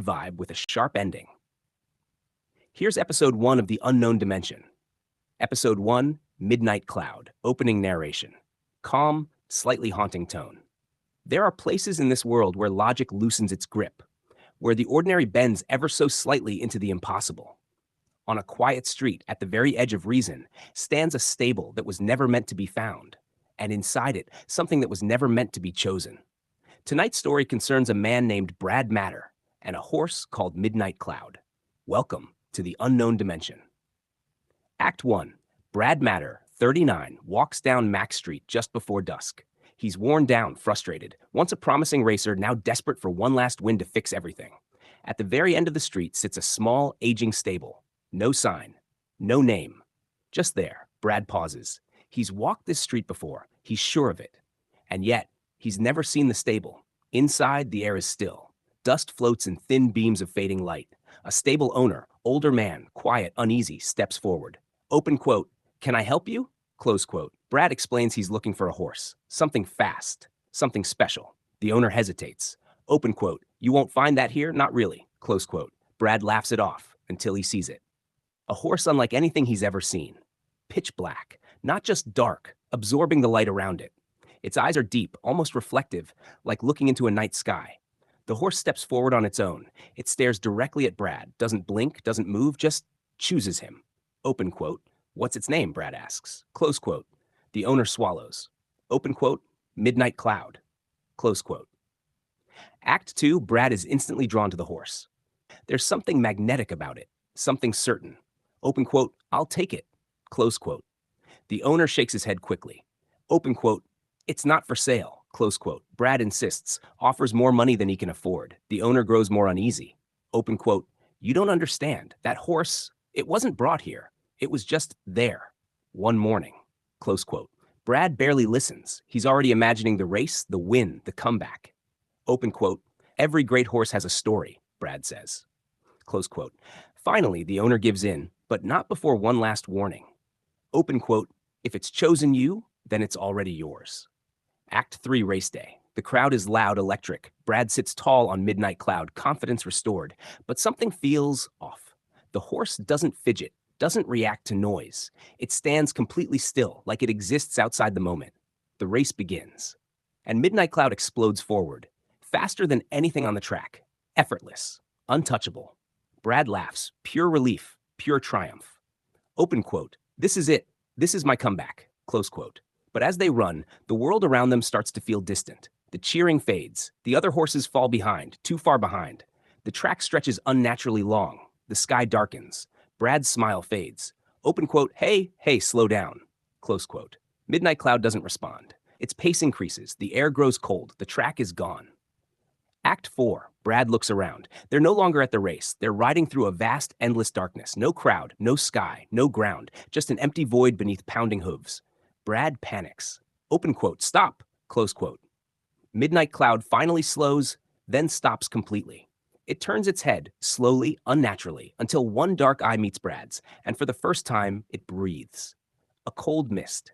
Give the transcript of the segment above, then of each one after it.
vibe with a sharp ending. Here's episode 1 of The Unknown Dimension. Episode 1, Midnight Cloud, opening narration. Calm, slightly haunting tone. There are places in this world where logic loosens its grip, where the ordinary bends ever so slightly into the impossible. On a quiet street at the very edge of reason stands a stable that was never meant to be found, and inside it, something that was never meant to be chosen. Tonight's story concerns a man named Brad Matter and a horse called Midnight Cloud. Welcome to The Unknown Dimension. Act 1. Brad Matter, 39, walks down Mack Street just before dusk. He's worn down, frustrated, once a promising racer, now desperate for one last win to fix everything. At the very end of the street sits a small, aging stable. No sign, no name. Just there, Brad pauses. He's walked this street before, he's sure of it. And yet, he's never seen the stable. Inside, the air is still. Dust floats in thin beams of fading light. A stable owner, older man, quiet, uneasy, steps forward. Open quote, "Can I help you?" Close quote. Brad explains he's looking for a horse. Something fast. Something special. The owner hesitates. Open quote, "You won't find that here? Not really." Close quote. Brad laughs it off until he sees it. A horse unlike anything he's ever seen. Pitch black. Not just dark, absorbing the light around it. Its eyes are deep, almost reflective, like looking into a night sky. The horse steps forward on its own. It stares directly at Brad, doesn't blink, doesn't move, just chooses him. Open quote, "What's its name?" Brad asks. Close quote. The owner swallows. Open quote, "Midnight Cloud." Close quote. Act 2, Brad is instantly drawn to the horse. There's something magnetic about it, something certain. Open quote, "I'll take it." Close quote. The owner shakes his head quickly. Open quote, "It's not for sale." Close quote. Brad insists, offers more money than he can afford. The owner grows more uneasy. Open quote, "You don't understand. That horse, it wasn't brought here. It was just there. One morning." Close quote. Brad barely listens. He's already imagining the race, the win, the comeback. Open quote, "Every great horse has a story," Brad says. Close quote. Finally, the owner gives in, but not before one last warning. Open quote, "If it's chosen you, then it's already yours." Act 3, race day. The crowd is loud, electric. Brad sits tall on Midnight Cloud, confidence restored. But something feels off. The horse doesn't fidget, doesn't react to noise. It stands completely still, like it exists outside the moment. The race begins. And Midnight Cloud explodes forward, faster than anything on the track. Effortless, untouchable. Brad laughs, pure relief, pure triumph. Open quote, "This is it. This is my comeback." Close quote. But as they run, the world around them starts to feel distant. The cheering fades. The other horses fall behind, too far behind. The track stretches unnaturally long. The sky darkens. Brad's smile fades. Open quote, "Hey, hey, slow down." Close quote. Midnight Cloud doesn't respond. Its pace increases. The air grows cold. The track is gone. Act 4. Brad looks around. They're no longer at the race. They're riding through a vast, endless darkness. No crowd, no sky, no ground. Just an empty void beneath pounding hooves. Brad panics. Open quote, "Stop." Close quote. Midnight Cloud finally slows, then stops completely. It turns its head, slowly, unnaturally, until one dark eye meets Brad's, and for the first time, it breathes. A cold mist.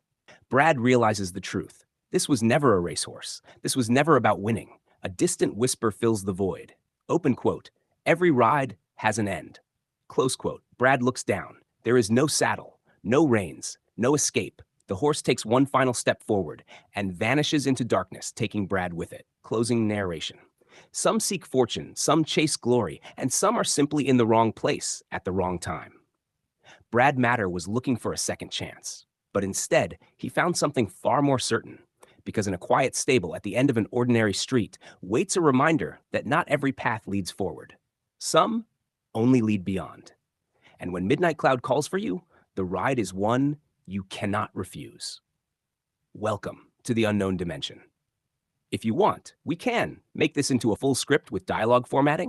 Brad realizes the truth. This was never a racehorse. This was never about winning. A distant whisper fills the void. Open quote, "Every ride has an end." Close quote. Brad looks down. There is no saddle, no reins, no escape. The horse takes one final step forward and vanishes into darkness, taking Brad with it. Closing narration. Some seek fortune, some chase glory, and some are simply in the wrong place at the wrong time. Brad Matter was looking for a second chance, but instead, he found something far more certain. Because in a quiet stable at the end of an ordinary street waits a reminder that not every path leads forward. Some only lead beyond. And when Midnight Cloud calls for you, the ride is one you cannot refuse. Welcome to The Unknown Dimension. If you want, we can make this into a full script with dialogue formatting.